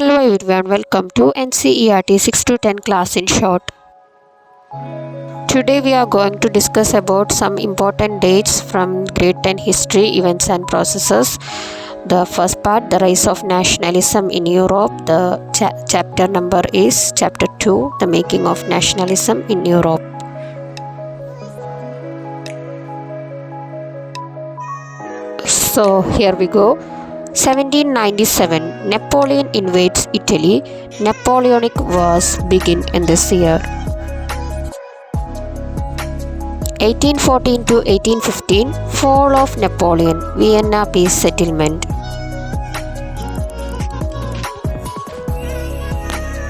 Hello everyone, welcome to NCERT 6 to 10 class in short. Today we are going to discuss about some important dates from Grade 10 history, events and processes. The first part, the rise of nationalism in Europe. The chapter number is chapter 2, the making of nationalism in Europe. So here we go. 1797, Napoleon invades Italy. Napoleonic Wars begin in this year. 1814 to 1815, fall of Napoleon, Vienna peace settlement.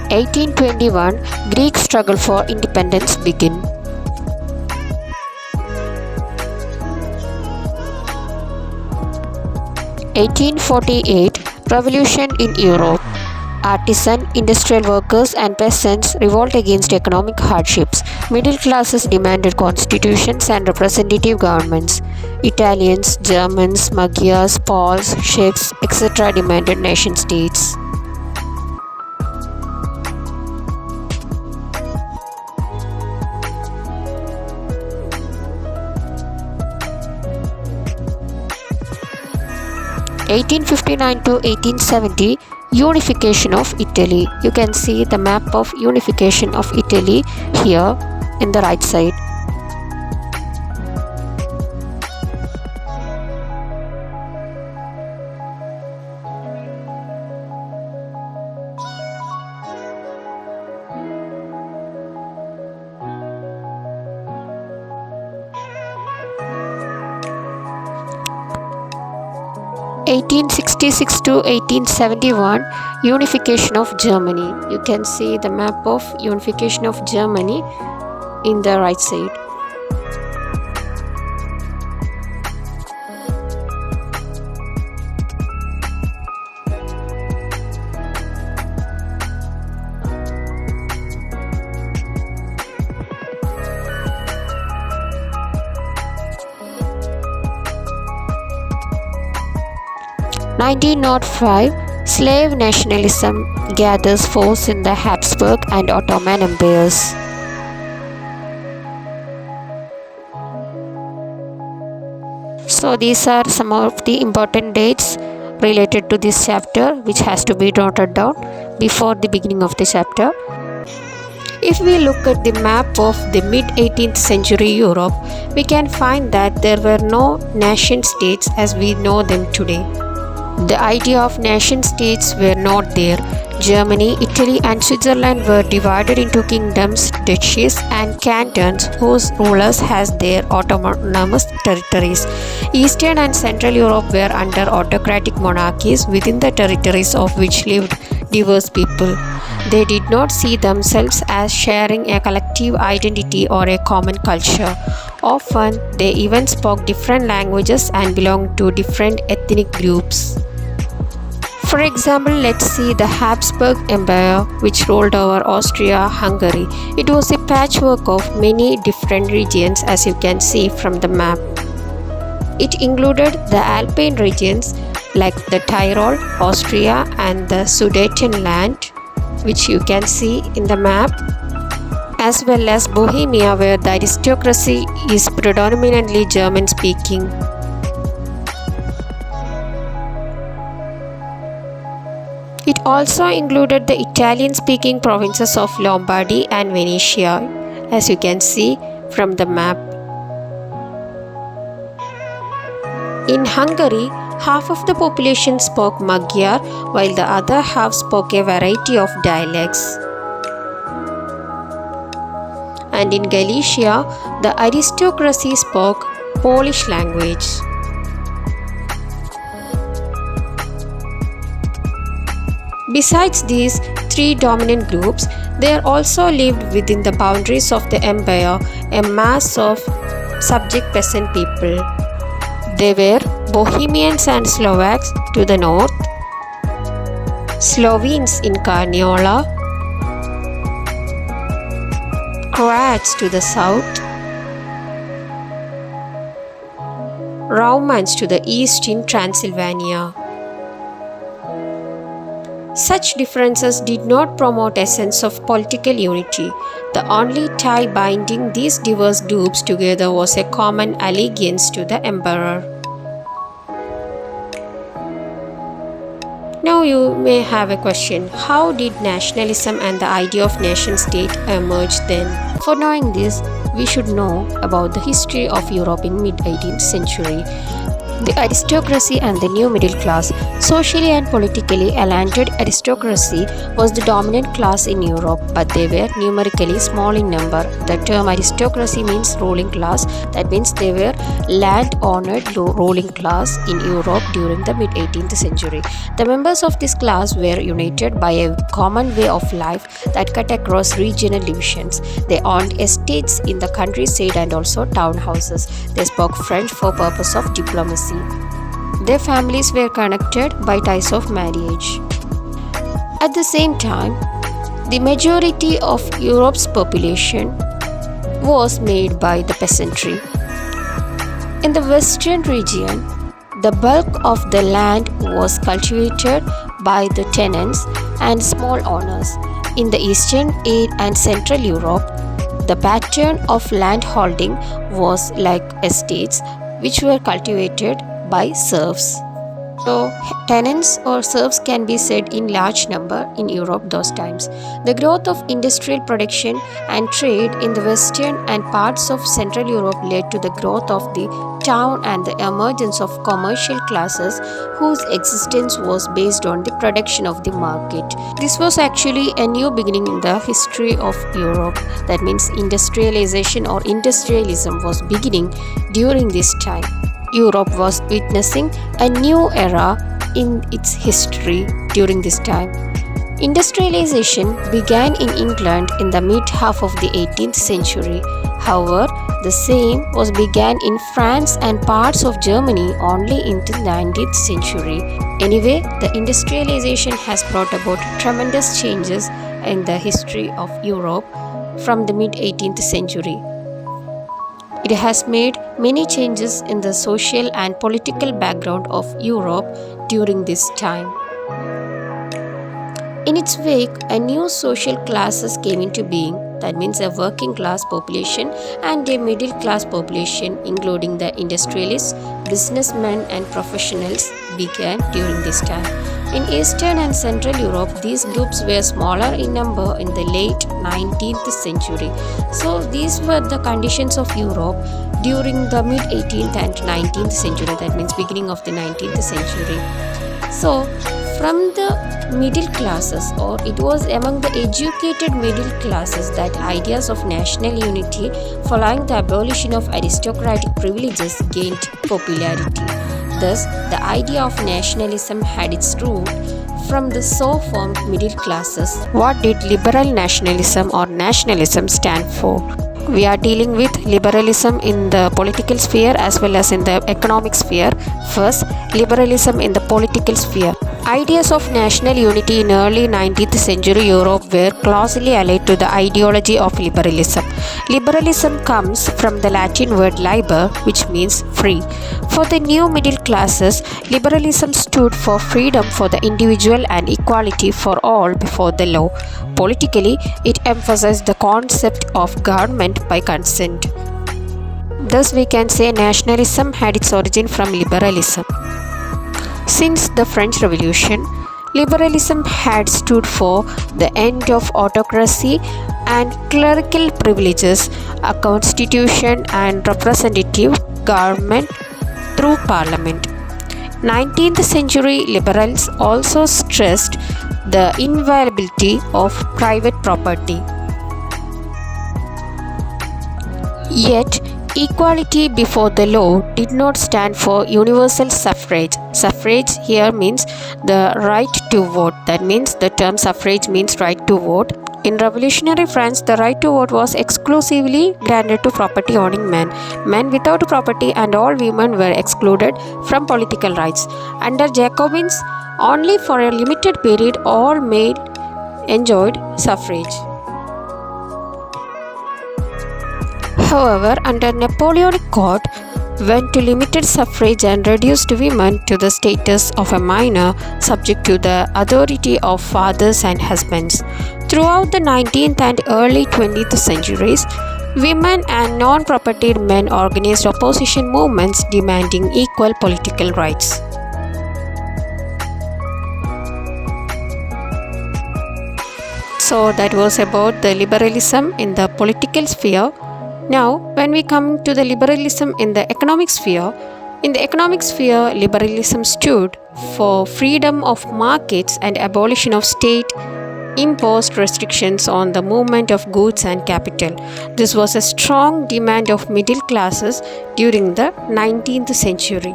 1821, Greek struggle for independence begin. 1848, revolution in Europe. Artisan, industrial workers and peasants revolt against economic hardships. Middle classes demanded constitutions and representative governments. Italians, Germans, Magyars, Poles, Czechs, etc. demanded nation states. (1859 to 1870), unification of Italy. You can see the map of unification of Italy here in the right side. (1866 to 1871), unification of Germany. You can see the map of unification of Germany in the right side. (1905), slave nationalism gathers force in the Habsburg and Ottoman empires. So these are some of the important dates related to this chapter which has to be noted down before the beginning of the chapter. If we look at the map of the mid-18th century Europe, we can find that there were no nation states as we know them today. The idea of nation states were not there. Germany, Italy and Switzerland were divided into kingdoms, duchies and cantons whose rulers had their autonomous territories. Eastern and Central Europe were under autocratic monarchies within the territories of which lived diverse people. They did not see themselves as sharing a collective identity or a common culture. Often, they even spoke different languages and belonged to different ethnic groups. For example, let's see the Habsburg Empire, which ruled over Austria-Hungary. It was a patchwork of many different regions, as you can see from the map. It included the Alpine regions like the Tyrol, Austria and the Sudetenland, which you can see in the map, as well as Bohemia, where the aristocracy is predominantly German-speaking. It also included the Italian-speaking provinces of Lombardy and Venetia, as you can see from the map. In Hungary, half of the population spoke Magyar, while the other half spoke a variety of dialects. And in Galicia, the aristocracy spoke Polish language. Besides these three dominant groups, there also lived within the boundaries of the empire a mass of subject peasant people. They were Bohemians and Slovaks to the north, Slovenes in Carniola, Croats to the south, Romans to the east in Transylvania. Such differences did not promote a sense of political unity. The only tie binding these diverse groups together was a common allegiance to the emperor. Now you may have a question: how did nationalism and the idea of nation-state emerge then? For knowing this, we should know about the history of Europe in mid-18th century. The aristocracy and the new middle class. Socially and politically, a landed aristocracy was the dominant class in Europe, but they were numerically small in number. The term aristocracy means ruling class. That means they were land-owned ruling class in Europe during the mid-18th century. The members of this class were united by a common way of life that cut across regional divisions. They owned estates in the countryside and also townhouses. They spoke French for purpose of diplomacy. Their families were connected by ties of marriage. At the same time, the majority of Europe's population was made by the peasantry. In the western region, the bulk of the land was cultivated by the tenants and small owners. In the eastern and central Europe, the pattern of land holding was like estates, which were cultivated by serfs. So, tenants or serfs can be said in large number in Europe those times. The growth of industrial production and trade in the western and parts of central Europe led to the growth of the town and the emergence of commercial classes whose existence was based on the production of the market. This was actually a new beginning in the history of Europe. That means industrialization or industrialism was beginning during this time. Europe was witnessing a new era in its history during this time. Industrialization began in England in the mid-half of the 18th century. However, the same was began in France and parts of Germany only into the 19th century. Anyway, the industrialization has brought about tremendous changes in the history of Europe from the mid-18th century. It has made many changes in the social and political background of Europe during this time. In its wake, a new social classes came into being. That means a working class population and a middle class population, including the industrialists, businessmen and professionals, began during this time. In Eastern and Central Europe, these groups were smaller in number in the late 19th century. So these were the conditions of Europe during the mid-18th and 19th century. That means beginning of the 19th century. So from the middle classes, or it was among the educated middle classes that ideas of national unity following the abolition of aristocratic privileges gained popularity. Thus, the idea of nationalism had its root from the so-formed middle classes. What did liberal nationalism or nationalism stand for? We are dealing with liberalism in the political sphere as well as in the economic sphere. First, liberalism in the political sphere. Ideas of national unity in early 19th century Europe were closely allied to the ideology of liberalism. Liberalism comes from the Latin word liber, which means free. For the new middle classes, liberalism stood for freedom for the individual and equality for all before the law. Politically, it emphasized the concept of government by consent. Thus, we can say nationalism had its origin from liberalism. Since the French Revolution, liberalism had stood for the end of autocracy and clerical privileges, a constitution and representative government through parliament. 19th century liberals also stressed the inviolability of private property. Yet, equality before the law did not stand for universal suffrage. Suffrage here means the right to vote. That means the term suffrage means right to vote. In revolutionary France, the right to vote was exclusively granted to property owning men. Men without property and all women were excluded from political rights. Under Jacobins, only for a limited period all men enjoyed suffrage. However, under Napoleonic court, went to limited suffrage and reduced women to the status of a minor subject to the authority of fathers and husbands. Throughout the 19th and early 20th centuries, women and non-propertied men organized opposition movements demanding equal political rights. So that was about the liberalism in the political sphere. Now, when we come to the liberalism in the economic sphere, liberalism stood for freedom of markets and abolition of state imposed restrictions on the movement of goods and capital. This was a strong demand of middle classes during the 19th century.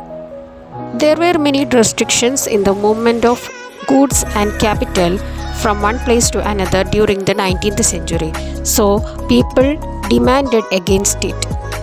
There were many restrictions in the movement of goods and capital from one place to another during the 19th century. So, people demanded against it.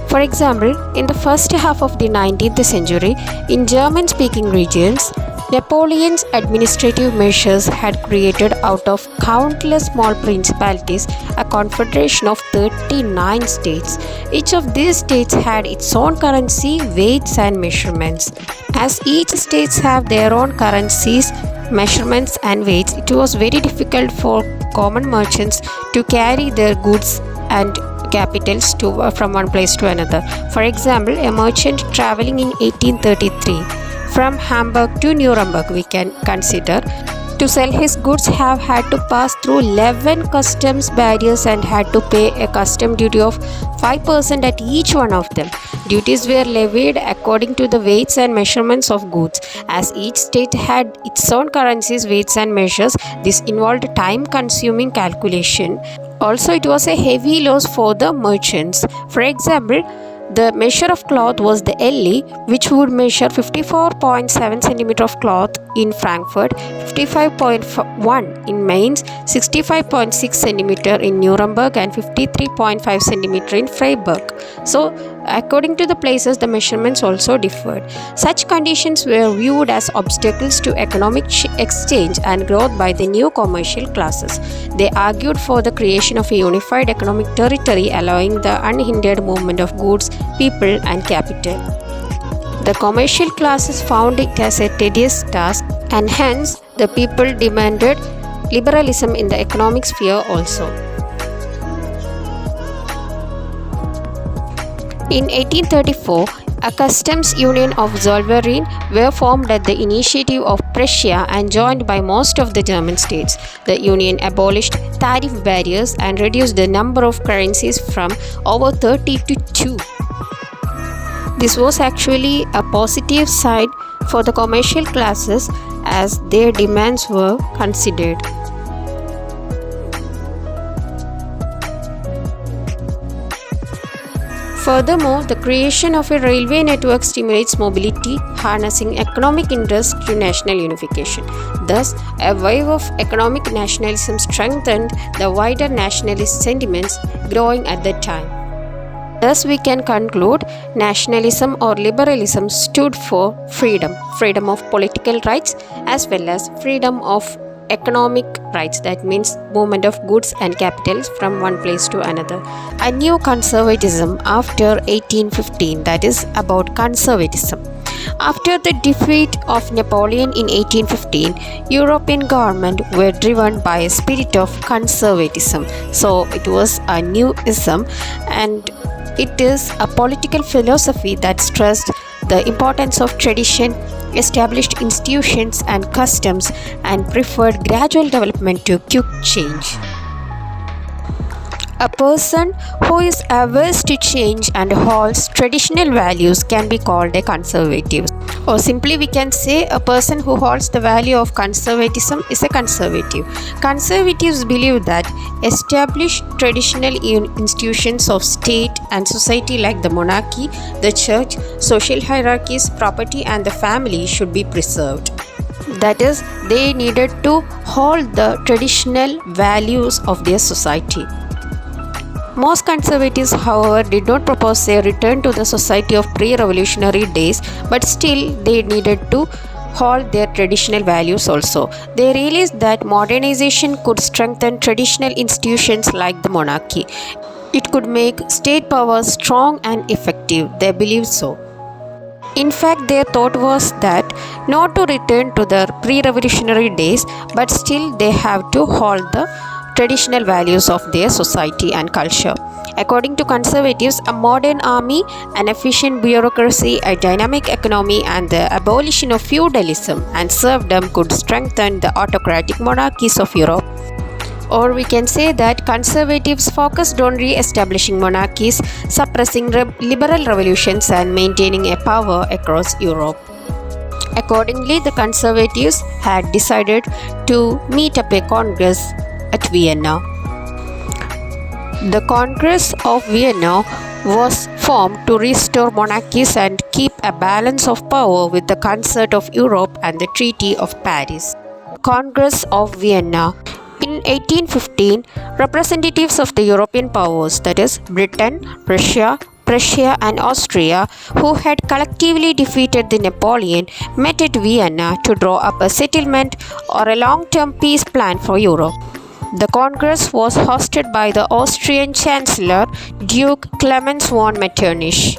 For example, in the first half of the 19th century, in German-speaking regions, Napoleon's administrative measures had created out of countless small principalities a confederation of 39 states. Each of these states had its own currency, weights and measurements. As each states have their own currencies, measurements and weights, it was very difficult for common merchants to carry their goods and capitals from one place to another. For example, a merchant traveling in 1833 from Hamburg to Nuremberg, we can consider, to sell his goods have had to pass through 11 customs barriers and had to pay a custom duty of 5% at each one of them. Duties were levied according to the weights and measurements of goods. As each state had its own currencies, weights and measures, this involved time-consuming calculation. Also, it was a heavy loss for the merchants. For example, the measure of cloth was the LE, which would measure 54.7 cm of cloth in Frankfurt, 55.1 in Mainz, 65.6 cm in Nuremberg and 53.5 cm in Freiburg. So, according to the places, the measurements also differed. Such conditions were viewed as obstacles to economic exchange and growth by the new commercial classes. They argued for the creation of a unified economic territory allowing the unhindered movement of goods, people and capital. The commercial classes found it as a tedious task and hence the people demanded liberalism in the economic sphere also. In 1834, a customs union of Zollverein were formed at the initiative of Prussia and joined by most of the German states. The union abolished tariff barriers and reduced the number of currencies from over 30 to 2. This was actually a positive side for the commercial classes as their demands were considered. Furthermore, the creation of a railway network stimulates mobility, harnessing economic interest to national unification. Thus, a wave of economic nationalism strengthened the wider nationalist sentiments growing at that time. Thus, we can conclude nationalism or liberalism stood for freedom of political rights as well as freedom of economic rights, that means movement of goods and capitals from one place to another. A new conservatism after 1815, that is about conservatism. After the defeat of Napoleon in 1815, European governments were driven by a spirit of conservatism. So it was a new ism and it is a political philosophy that stressed the importance of tradition, established institutions and customs, and preferred gradual development to quick change. A person who is averse to change and holds traditional values can be called a conservative. Or simply we can say a person who holds the value of conservatism is a conservative. Conservatives believe that established traditional institutions of state and society like the monarchy, the church, social hierarchies, property and the family should be preserved. That is, they needed to hold the traditional values of their society. Most conservatives, however, did not propose a return to the society of pre-revolutionary days, but still they needed to hold their traditional values also. They realized that modernization could strengthen traditional institutions like the monarchy. It could make state power strong and effective. They believed so. In fact, their thought was that not to return to their pre-revolutionary days, but still they have to hold the traditional values of their society and culture. According to conservatives, a modern army, an efficient bureaucracy, a dynamic economy, and the abolition of feudalism and serfdom could strengthen the autocratic monarchies of Europe. Or we can say that conservatives focused on re-establishing monarchies, suppressing liberal revolutions, and maintaining a power across Europe. Accordingly, the conservatives had decided to meet up a congress at Vienna. The Congress of Vienna was formed to restore monarchies and keep a balance of power with the concert of Europe and the Treaty of Paris. Congress of Vienna. In 1815, representatives of the European powers, that is, Britain, Russia, Prussia, and Austria, who had collectively defeated the Napoleon, met at Vienna to draw up a settlement or a long-term peace plan for Europe. The Congress was hosted by the Austrian Chancellor, Duke Clemens von Metternich.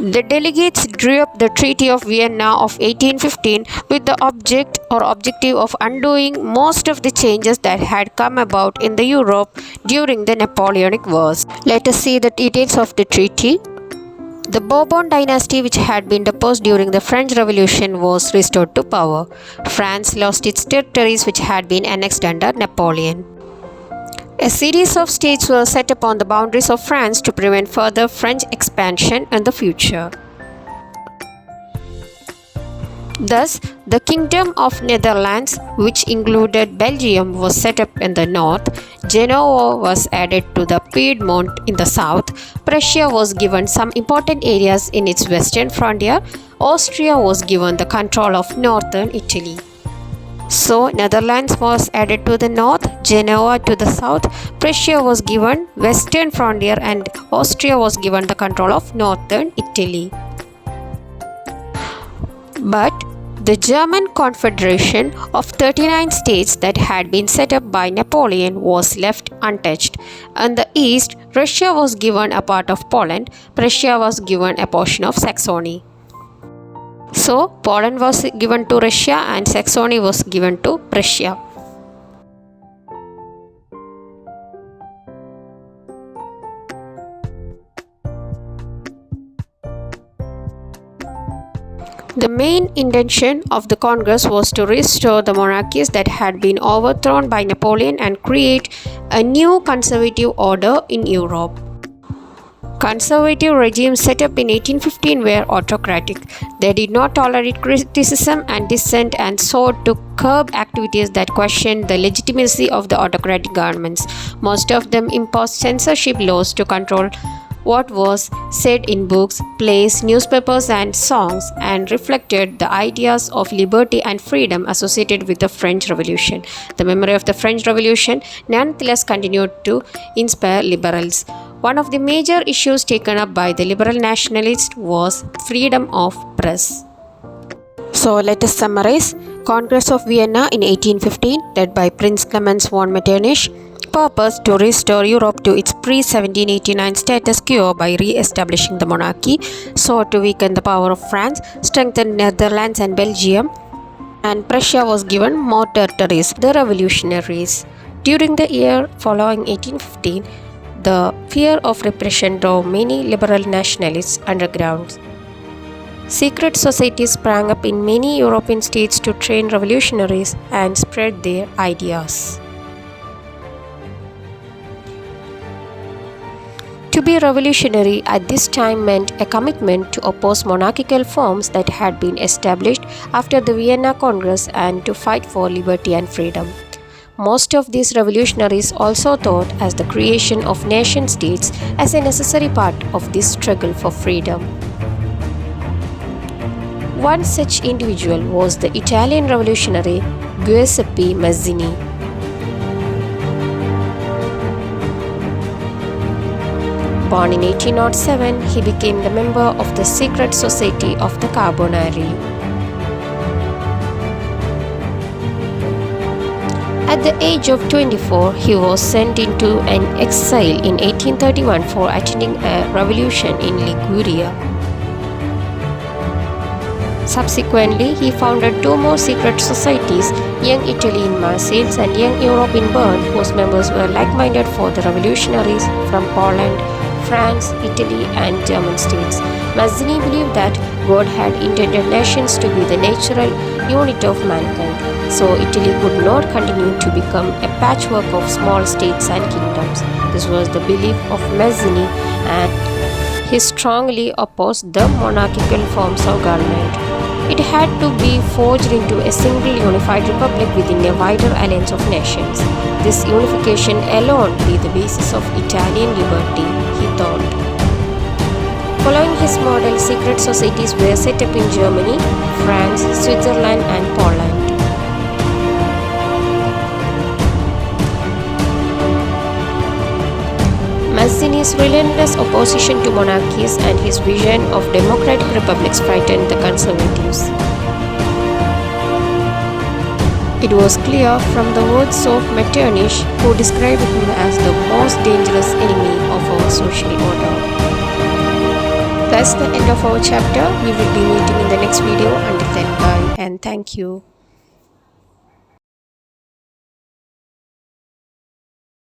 The delegates drew up the Treaty of Vienna of 1815 with the objective of undoing most of the changes that had come about in the Europe during the Napoleonic Wars. Let us see the details of the treaty. The Bourbon dynasty, which had been deposed during the French Revolution, was restored to power. France lost its territories, which had been annexed under Napoleon. A series of states were set up on the boundaries of France to prevent further French expansion in the future. Thus, the Kingdom of Netherlands, which included Belgium, was set up in the north, Genoa was added to the Piedmont in the south, Prussia was given some important areas in its western frontier, Austria was given the control of northern Italy. So, Netherlands was added to the north, Genoa to the south, Prussia was given western frontier, and Austria was given the control of northern Italy. But the German Confederation of 39 states that had been set up by Napoleon was left untouched. In the east, Russia was given a part of Poland, Prussia was given a portion of Saxony. So, Poland was given to Russia and Saxony was given to Prussia. The main intention of the Congress was to restore the monarchies that had been overthrown by Napoleon and create a new conservative order in Europe. Conservative regimes set up in 1815 were autocratic. They did not tolerate criticism and dissent and sought to curb activities that questioned the legitimacy of the autocratic governments. Most of them imposed censorship laws to control what was said in books, plays, newspapers, and songs, and reflected the ideas of liberty and freedom associated with the French Revolution. The memory of the French Revolution nonetheless continued to inspire liberals. One of the major issues taken up by the liberal nationalists was freedom of press. So let us summarize. Congress of Vienna in 1815, led by Prince Clemens von Metternich, purpose to restore Europe to its pre-1789 status quo by re-establishing the monarchy, sought to weaken the power of France, strengthen Netherlands and Belgium, and Prussia was given more territories. The revolutionaries. During the year following 1815, the fear of repression drove many liberal nationalists underground. Secret societies sprang up in many European states to train revolutionaries and spread their ideas. To be revolutionary at this time meant a commitment to oppose monarchical forms that had been established after the Vienna Congress and to fight for liberty and freedom. Most of these revolutionaries also thought as the creation of nation-states as a necessary part of this struggle for freedom. One such individual was the Italian revolutionary Giuseppe Mezzini. Born in 1807, he became the member of the secret society of the Carbonari. At the age of 24, he was sent into an exile in 1831 for attending a revolution in Liguria. Subsequently, he founded two more secret societies, Young Italy in Marseille and Young Europe in Bern, whose members were like-minded for the revolutionaries from Poland, France, Italy, and German states. Mezzini believed that God had intended nations to be the natural unit of mankind, so Italy could not continue to become a patchwork of small states and kingdoms. This was the belief of Mezzini, and he strongly opposed the monarchical forms of government. It had to be forged into a single unified republic within a wider alliance of nations. This unification alone be the basis of Italian liberty, he thought. Following his model, secret societies were set up in Germany, France, Switzerland, and Poland. Mezzini's relentless opposition to monarchies and his vision of democratic republics frightened the conservatives. It was clear from the words of Metternich, who described him as the most dangerous enemy of our social order. That's the end of our chapter. We will be meeting in the next video. Until then, bye and thank you.